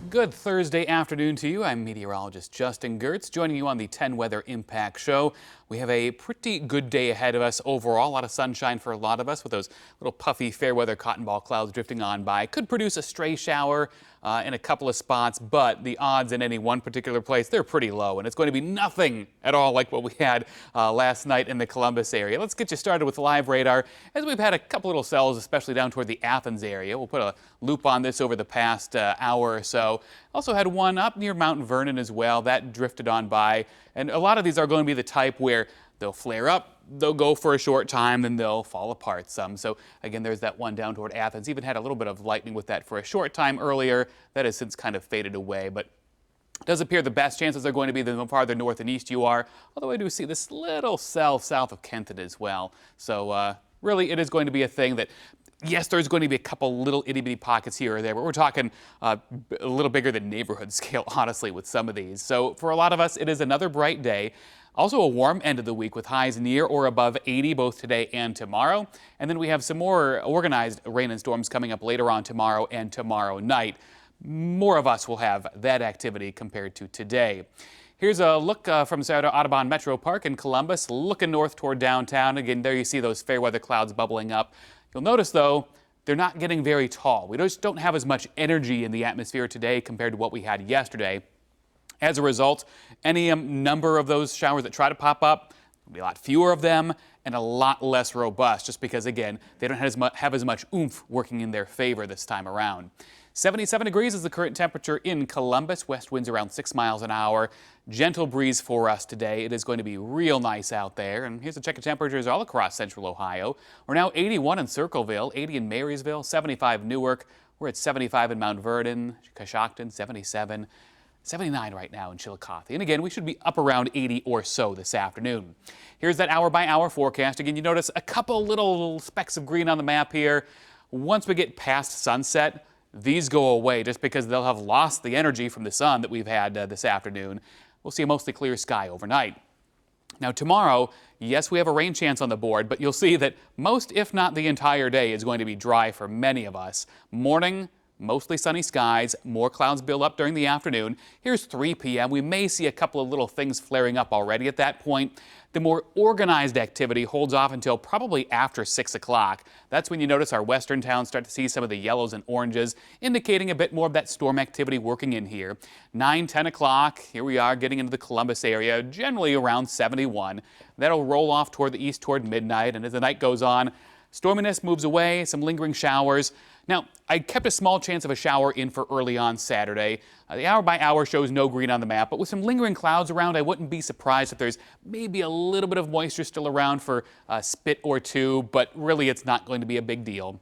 Good Thursday afternoon to you. I'm meteorologist Justin Gehrts, joining you on the 10 Weather Impact Show. We have a pretty good day ahead of us overall. A lot of sunshine for a lot of us with those little puffy fair weather cotton ball clouds drifting on by. Could produce a stray shower in a couple of spots, but the odds in any one particular place, they're pretty low, and it's going to be nothing at all like what we had last night in the Columbus area. Let's get you started with live radar, as we've had a couple little cells, especially down toward the Athens area. We'll put a loop on this over the past hour or so. Also had one up near Mount Vernon as well. That drifted on by, and a lot of these are going to be the type where they'll flare up, they'll go for a short time, then they'll fall apart some. So again, there's that one down toward Athens. Even had a little bit of lightning with that for a short time earlier. That has since kind of faded away, but it does appear the best chances are going to be the farther north and east you are, although I do see this little cell south of Kenton as well. So really, it is going to be a thing that, yes, there's going to be a couple little itty-bitty pockets here or there, but we're talking a little bigger than neighborhood scale, honestly, with some of these. So for a lot of us, it is another bright day. Also a warm end of the week with highs near or above 80 both today and tomorrow. And then we have some more organized rain and storms coming up later on tomorrow and tomorrow night. More of us will have that activity compared to today. Here's a look from Saratoga Audubon Metro Park in Columbus, looking north toward downtown. Again, there you see those fair weather clouds bubbling up. You'll notice, though, they're not getting very tall. We just don't have as much energy in the atmosphere today compared to what we had yesterday. As a result, any number of those showers that try to pop up, there'll be a lot fewer of them and a lot less robust, just because, again, they don't have as much oomph working in their favor this time around. 77 degrees is the current temperature in Columbus. West winds around 6 miles an hour. Gentle breeze for us today. It is going to be real nice out there. And here's a check of temperatures all across central Ohio. We're now 81 in Circleville, 80 in Marysville, 75 Newark. We're at 75 in Mount Vernon, Coshocton, 77. 79 right now in Chillicothe. And again, we should be up around 80 or so this afternoon. Here's that hour-by-hour forecast. Again, you notice a couple little specks of green on the map here. Once we get past sunset, these go away just because they'll have lost the energy from the sun that we've had this afternoon. We'll see a mostly clear sky overnight. Now tomorrow, yes, we have a rain chance on the board, but you'll see that most, if not the entire day, is going to be dry for many of us. Morning, mostly sunny skies, more clouds build up during the afternoon. Here's 3 p.m. We may see a couple of little things flaring up already at that point. The more organized activity holds off until probably after 6 o'clock. That's when you notice our western towns start to see some of the yellows and oranges, indicating a bit more of that storm activity working in here. 9, 10 o'clock, here we are getting into the Columbus area, generally around 71. That'll roll off toward the east toward midnight, and as the night goes on, storminess moves away, some lingering showers. Now, I kept a small chance of a shower in for early on Saturday. The hour-by-hour shows no green on the map, but with some lingering clouds around, I wouldn't be surprised if there's maybe a little bit of moisture still around for a spit or two, but really it's not going to be a big deal.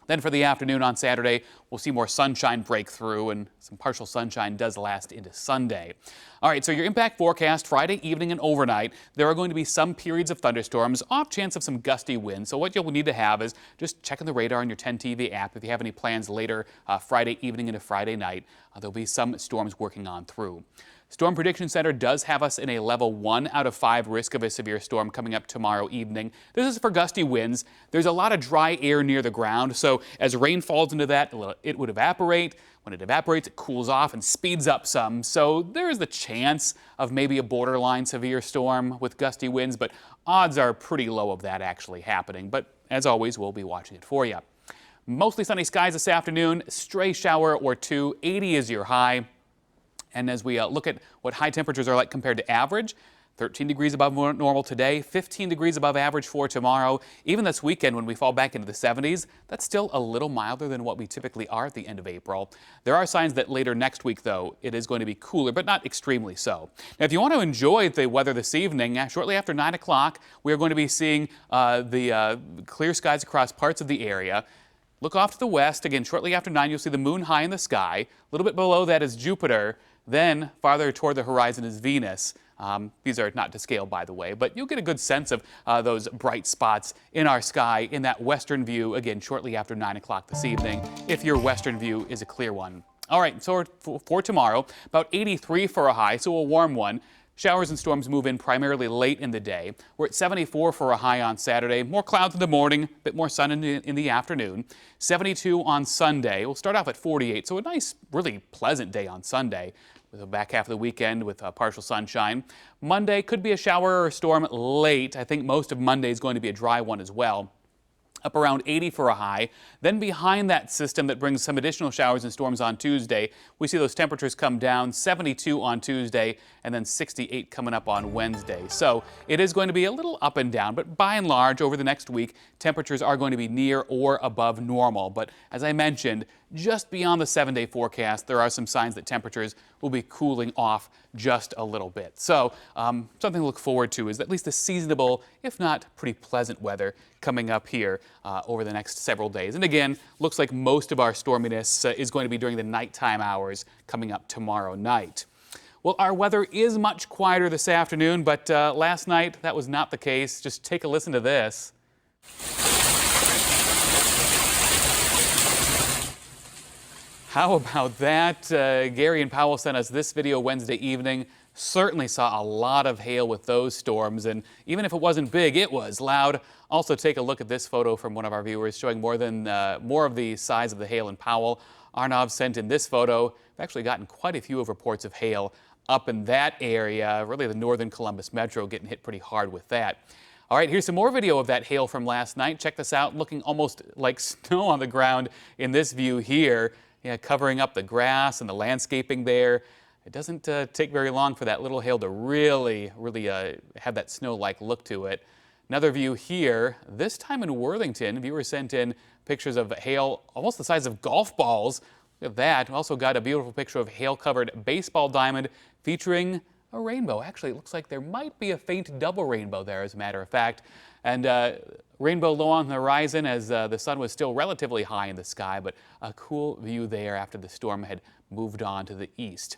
Then for the afternoon on Saturday, we'll see more sunshine break through, and some partial sunshine does last into Sunday. All right, so your impact forecast Friday evening and overnight, there are going to be some periods of thunderstorms, off chance of some gusty winds. So what you'll need to have is just checking the radar on your 10 TV app if you have any plans later Friday evening into Friday night. There'll be some storms working on through. Storm Prediction Center does have us in a level 1 out of 5 risk of a severe storm coming up tomorrow evening. This is for gusty winds. There's a lot of dry air near the ground, so as rain falls into that, it would evaporate. When it evaporates, it cools off and speeds up some. So there is the chance of maybe a borderline severe storm with gusty winds, but odds are pretty low of that actually happening. But as always, we'll be watching it for you. Mostly sunny skies this afternoon, stray shower or two, 80 is your high. And as we look at what high temperatures are like compared to average, 13 degrees above normal today, 15 degrees above average for tomorrow. Even this weekend when we fall back into the 70s, that's still a little milder than what we typically are at the end of April. There are signs that later next week, though, it is going to be cooler, but not extremely so. Now, if you want to enjoy the weather this evening, shortly after 9 o'clock, we are going to be seeing the clear skies across parts of the area. Look off to the west. Again, shortly after 9, you'll see the moon high in the sky. A little bit below that is Jupiter. Then, farther toward the horizon is Venus. These are not to scale, by the way, but you'll get a good sense of those bright spots in our sky in that western view, again, shortly after 9 o'clock this evening, if your western view is a clear one. All right, so for tomorrow, about 83 for a high, so a warm one. Showers and storms move in primarily late in the day. We're at 74 for a high on Saturday. More clouds in the morning, a bit more sun in the afternoon. 72 on Sunday. We'll start off at 48, so a nice, really pleasant day on Sunday, with the back half of the weekend with partial sunshine. Monday could be a shower or a storm late. I think most of Monday is going to be a dry one as well. Up around 80 for a high. Then behind that system that brings some additional showers and storms on Tuesday, we see those temperatures come down. 72 on Tuesday and then 68 coming up on Wednesday. So it is going to be a little up and down, but by and large over the next week, temperatures are going to be near or above normal. But as I mentioned, just beyond the 7-day forecast, there are some signs that temperatures will be cooling off just a little bit. So something to look forward to is at least a seasonable, if not pretty pleasant weather coming up here over the next several days. And again, looks like most of our storminess is going to be during the nighttime hours coming up tomorrow night. Well, our weather is much quieter this afternoon, but last night that was not the case. Just take a listen to this. How about that? Gary and Powell sent us this video Wednesday evening. Certainly saw a lot of hail with those storms, and even if it wasn't big, it was loud. Also, take a look at this photo from one of our viewers showing more of the size of the hail in Powell. Arnav sent in this photo. We've actually gotten quite a few reports of hail up in that area, really the northern Columbus metro getting hit pretty hard with that. All right, here's some more video of that hail from last night. Check this out, looking almost like snow on the ground in this view here. Yeah, covering up the grass and the landscaping there. It doesn't take very long for that little hail to really have that snow-like look to it. Another view here, this time in Worthington. Viewers sent in pictures of hail almost the size of golf balls. Look at that. We also got a beautiful picture of hail-covered baseball diamond featuring a rainbow. Actually, it looks like there might be a faint double rainbow there, as a matter of fact. And rainbow low on the horizon as the sun was still relatively high in the sky, but a cool view there after the storm had moved on to the east.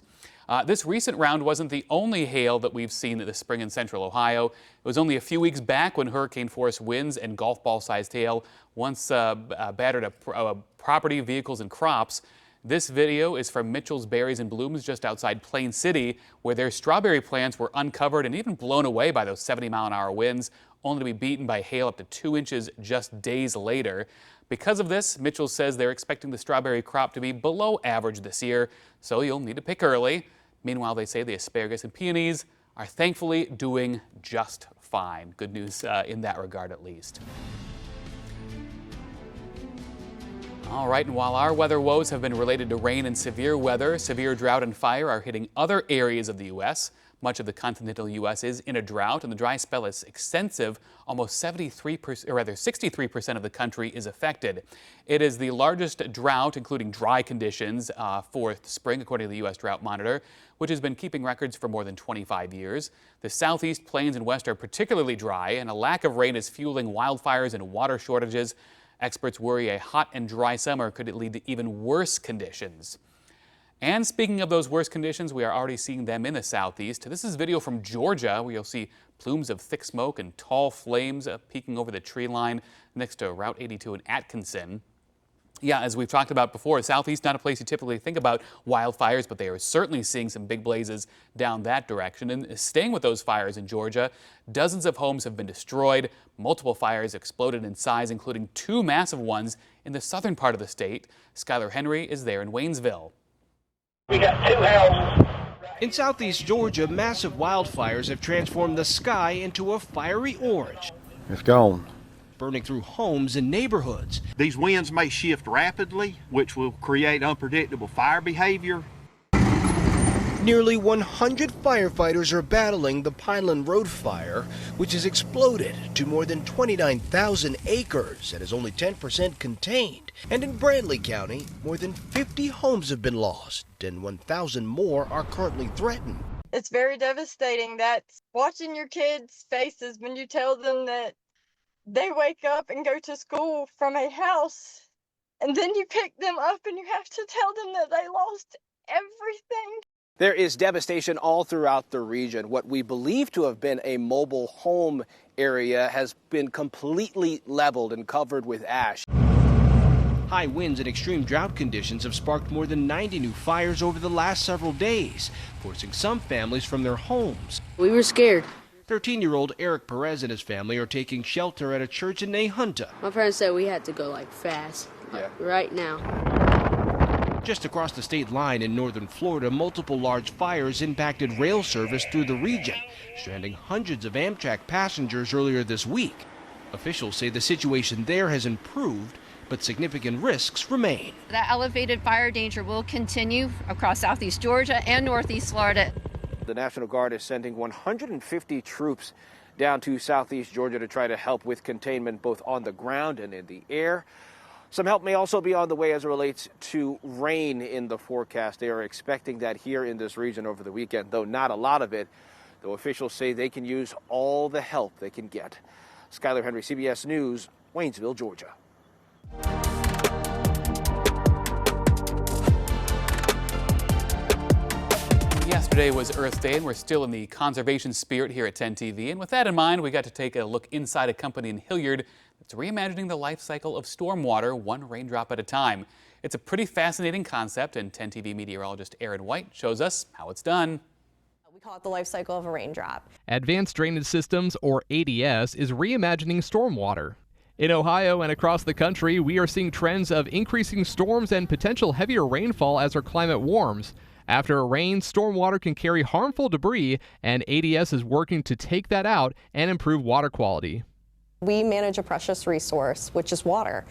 This recent round wasn't the only hail that we've seen this spring in central Ohio. It was only a few weeks back when hurricane-force winds and golf ball-sized hail once battered a property, vehicles, and crops. This video is from Mitchell's Berries and Blooms just outside Plain City, where their strawberry plants were uncovered and even blown away by those 70-mile-an-hour winds, only to be beaten by hail up to 2 inches just days later. Because of this, Mitchell says they're expecting the strawberry crop to be below average this year, so you'll need to pick early. Meanwhile, they say the asparagus and peonies are thankfully doing just fine. Good news in that regard, at least. All right, and while our weather woes have been related to rain and severe weather, severe drought and fire are hitting other areas of the U.S. Much of the continental U.S. is in a drought, and the dry spell is extensive. Almost 63% of the country is affected. It is the largest drought, including dry conditions, for spring, according to the U.S. Drought Monitor, which has been keeping records for more than 25 years. The southeast, plains, and west are particularly dry, and a lack of rain is fueling wildfires and water shortages. Experts worry a hot and dry summer could lead to even worse conditions. And speaking of those worst conditions, we are already seeing them in the southeast. This is video from Georgia, where you'll see plumes of thick smoke and tall flames peeking over the tree line next to Route 82 in Atkinson. Yeah, as we've talked about before, southeast, not a place you typically think about wildfires, but they are certainly seeing some big blazes down that direction. And staying with those fires in Georgia, dozens of homes have been destroyed. Multiple fires exploded in size, including 2 massive ones in the southern part of the state. Skylar Henry is there in Waynesville. We got 2 houses. In southeast Georgia, massive wildfires have transformed the sky into a fiery orange. It's gone. Burning through homes and neighborhoods. These winds may shift rapidly, which will create unpredictable fire behavior. Nearly 100 firefighters are battling the Pineland Road fire, which has exploded to more than 29,000 acres and is only 10% contained. And in Bradley County, more than 50 homes have been lost and 1,000 more are currently threatened. It's very devastating. That's watching your kids' faces when you tell them that they wake up and go to school from a house, and then you pick them up and you have to tell them that they lost everything. There is devastation all throughout the region. What we believe to have been a mobile home area has been completely leveled and covered with ash. High winds and extreme drought conditions have sparked more than 90 new fires over the last several days, forcing some families from their homes. We were scared. 13-year-old Eric Perez and his family are taking shelter at a church in Nahunta. My parents said we had to go like fast, right now. Just across the state line in northern Florida, multiple large fires impacted rail service through the region, stranding hundreds of Amtrak passengers earlier this week. Officials say the situation there has improved, but significant risks remain. That elevated fire danger will continue across southeast Georgia and northeast Florida. The National Guard is sending 150 troops down to southeast Georgia to try to help with containment both on the ground and in the air. Some help may also be on the way as it relates to rain in the forecast. They are expecting that here in this region over the weekend, though not a lot of it, though officials say they can use all the help they can get. Skylar Henry, CBS News, Waynesville, Georgia. Yesterday was Earth Day, and we're still in the conservation spirit here at 10 TV. And with that in mind, we got to take a look inside a company in Hilliard that's reimagining the life cycle of stormwater one raindrop at a time. It's a pretty fascinating concept, and 10 TV meteorologist Aaron White shows us how it's done. We call it the life cycle of a raindrop. Advanced Drainage Systems, or ADS, is reimagining stormwater. In Ohio and across the country, we are seeing trends of increasing storms and potential heavier rainfall as our climate warms. After it rains, stormwater can carry harmful debris, and ADS is working to take that out and improve water quality. We manage a precious resource, which is water.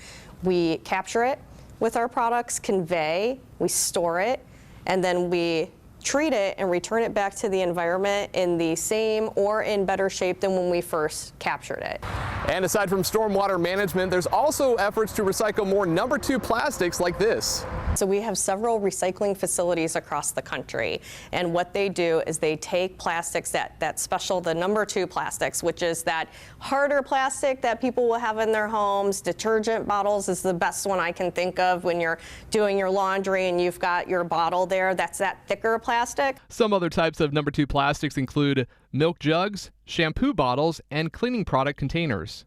We capture it with our products, convey, we store it, and then we treat it and return it back to the environment in the same or in better shape than when we first captured it. And aside from stormwater management, there's also efforts to recycle more number 2 plastics like this. So we have several recycling facilities across the country, and what they do is they take plastics that special, the number 2 plastics, which is that harder plastic that people will have in their homes. Detergent bottles is the best one I can think of when you're doing your laundry and you've got your bottle there. That's that thicker plastic. Some other types of number 2 plastics include milk jugs, shampoo bottles, and cleaning product containers.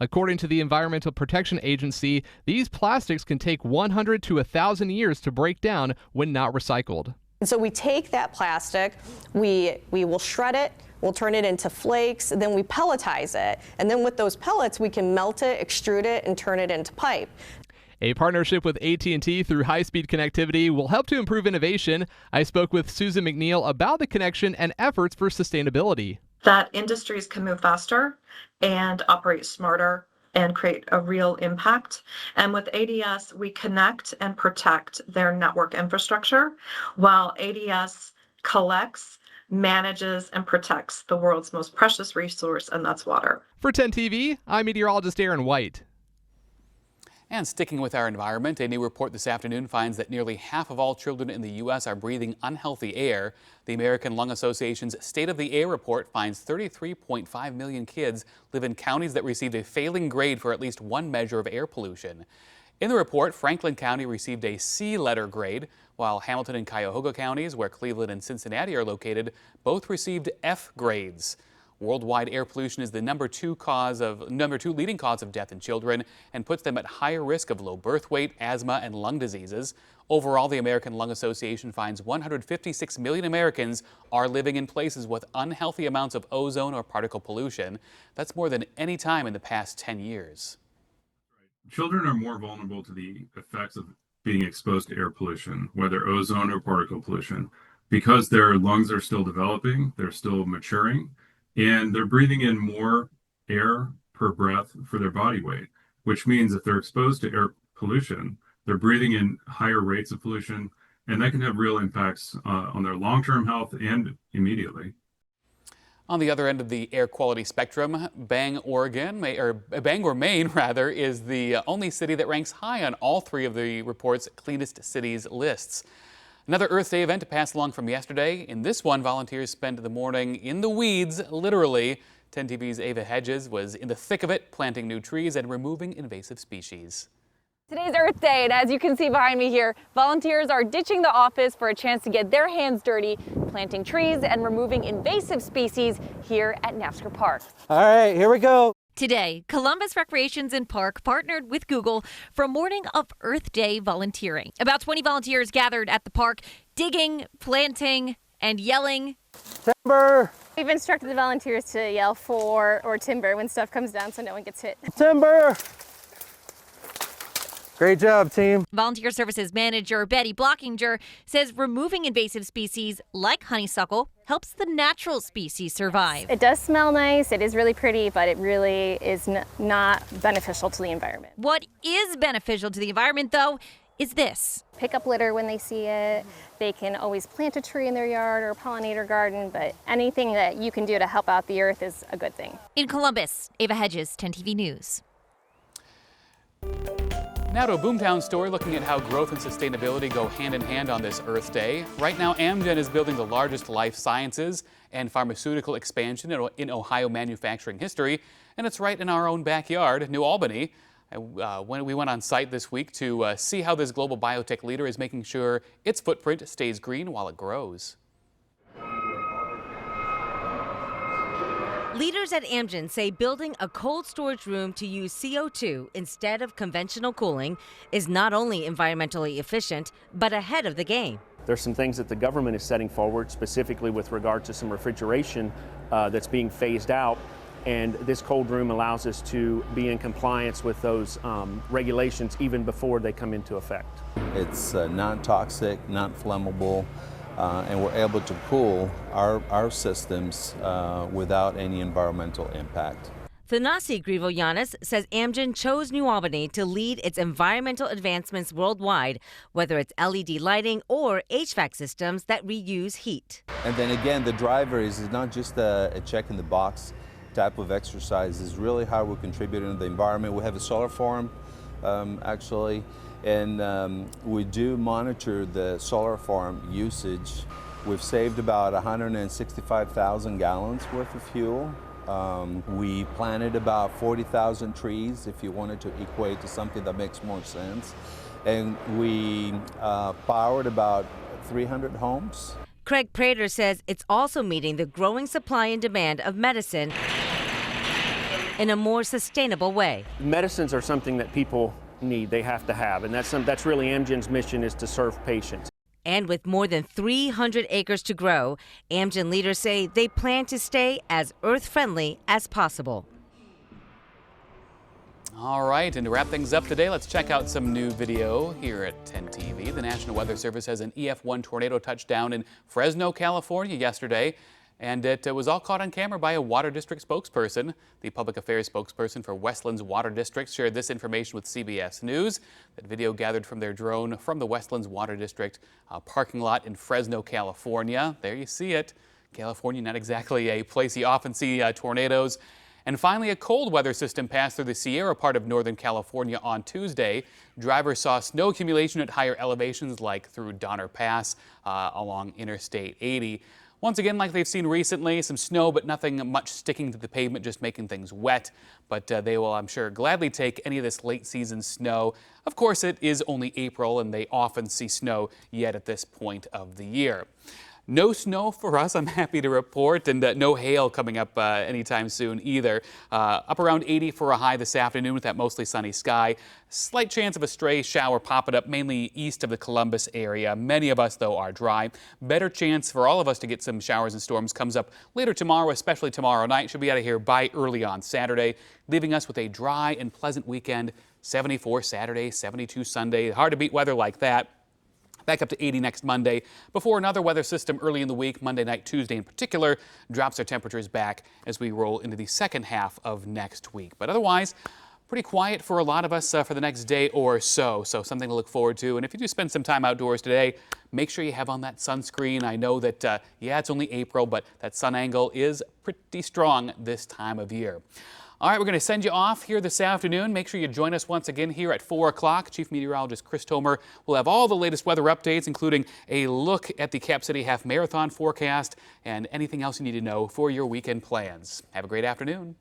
According to the Environmental Protection Agency, these plastics can take 100 to 1,000 years to break down when not recycled. And so we take that plastic, we will shred it, we'll turn it into flakes, then we pelletize it. And then with those pellets, we can melt it, extrude it, and turn it into pipe. A partnership with AT&T through high-speed connectivity will help to improve innovation. I spoke with Susan McNeil about the connection and efforts for sustainability. That industries can move faster and operate smarter and create a real impact. And with ADS, we connect and protect their network infrastructure while ADS collects, manages, and protects the world's most precious resource, and that's water. For 10 TV, I'm meteorologist Aaron White. And sticking with our environment, a new report this afternoon finds that nearly half of all children in the U.S. are breathing unhealthy air. The American Lung Association's State of the Air report finds 33.5 million kids live in counties that received a failing grade for at least one measure of air pollution. In the report, Franklin County received a C letter grade, while Hamilton and Cuyahoga counties, where Cleveland and Cincinnati are located, both received F grades. Worldwide air pollution is the number two leading cause of death in children and puts them at higher risk of low birth weight, asthma, and lung diseases. Overall, the American Lung Association finds 156 million Americans are living in places with unhealthy amounts of ozone or particle pollution. That's more than any time in the past 10 years. Children are more vulnerable to the effects of being exposed to air pollution, whether ozone or particle pollution, because their lungs are still developing, they're still maturing, and they're breathing in more air per breath for their body weight, which means if they're exposed to air pollution, they're breathing in higher rates of pollution, and that can have real impacts on their long-term health and immediately. On the other end of the air quality spectrum, Bangor, Maine, is the only city that ranks high on all three of the report's cleanest cities lists. Another Earth Day event to pass along from yesterday. In this one, volunteers spent the morning in the weeds, literally. 10 TV's Ava Hedges was in the thick of it, planting new trees and removing invasive species. Today's Earth Day, and as you can see behind me here, volunteers are ditching the office for a chance to get their hands dirty, planting trees and removing invasive species here at Napster Park. All right, here we go. Today, Columbus Recreations and Park partnered with Google for a morning of Earth Day volunteering. About 20 volunteers gathered at the park, digging, planting, and yelling. Timber! We've instructed the volunteers to yell for or timber when stuff comes down so no one gets hit. Timber! Great job, team. Volunteer Services Manager Betty Blockinger says removing invasive species like honeysuckle helps the natural species survive. It does smell nice, it is really pretty, but it really is not beneficial to the environment. What is beneficial to the environment, though, is this. Pick up litter when they see it. They can always plant a tree in their yard or a pollinator garden, but anything that you can do to help out the earth is a good thing. In Columbus, Ava Hedges, 10 TV News. Now to a Boomtown story looking at how growth and sustainability go hand in hand on this Earth Day. Right now, Amgen is building the largest life sciences and pharmaceutical expansion in Ohio manufacturing history, and it's right in our own backyard, New Albany. When we went on site this week to see how this global biotech leader is making sure its footprint stays green while it grows. Leaders at Amgen say building a cold storage room to use CO2 instead of conventional cooling is not only environmentally efficient, but ahead of the game. There's some things that the government is setting forward, specifically with regard to some refrigeration that's being phased out. And this cold room allows us to be in compliance with those regulations even before they come into effect. It's non-toxic, non-flammable, and we're able to cool our systems without any environmental impact. Thanasi Grivoyanis says Amgen chose New Albany to lead its environmental advancements worldwide, whether it's LED lighting or HVAC systems that reuse heat. And then again, the driver is not just a check in the box type of exercise, is really how we're contributing to the environment. We have a solar farm actually, and we do monitor the solar farm usage. We've saved about 165,000 gallons worth of fuel. We planted about 40,000 trees, if you wanted to equate to something that makes more sense. And we powered about 300 homes. Craig Prater says it's also meeting the growing supply and demand of medicine in a more sustainable way. Medicines are something that people need, they have to have, and that's really Amgen's mission, is to serve patients. And with more than 300 acres to grow, Amgen leaders say they plan to stay as earth-friendly as possible. All right, and to wrap things up today, let's check out some new video here at 10 TV. The National Weather Service has an EF1 tornado touchdown in Fresno, California yesterday, and it was all caught on camera by a Water District spokesperson. The public affairs spokesperson for Westlands Water District shared this information with CBS News. That video gathered from their drone from the Westlands Water District parking lot in Fresno, California. There you see it. California, not exactly a place you often see tornadoes. And finally, a cold weather system passed through the Sierra part of Northern California on Tuesday. Drivers saw snow accumulation at higher elevations like through Donner Pass along Interstate 80. Once again, like they've seen recently, some snow, but nothing much sticking to the pavement, just making things wet. But they will, I'm sure, gladly take any of this late season snow. Of course, it is only April, and they often see snow yet at this point of the year. No snow for us, I'm happy to report, and no hail coming up anytime soon either. Up around 80 for a high this afternoon with that mostly sunny sky. Slight chance of a stray shower popping up mainly east of the Columbus area. Many of us, though, are dry. Better chance for all of us to get some showers and storms comes up later tomorrow, especially tomorrow night. Should be out of here by early on Saturday, leaving us with a dry and pleasant weekend. 74 Saturday, 72 Sunday. Hard to beat weather like that. Back up to 80 next Monday before another weather system early in the week, Monday night, Tuesday in particular, drops our temperatures back as we roll into the second half of next week. But otherwise, pretty quiet for a lot of us for the next day or so. So something to look forward to. And if you do spend some time outdoors today, make sure you have on that sunscreen. I know that, yeah, it's only April, but that sun angle is pretty strong this time of year. All right, we're going to send you off here this afternoon. Make sure you join us once again here at 4 o'clock. Chief Meteorologist Chris Tomer will have all the latest weather updates, including a look at the Cap City Half Marathon forecast and anything else you need to know for your weekend plans. Have a great afternoon.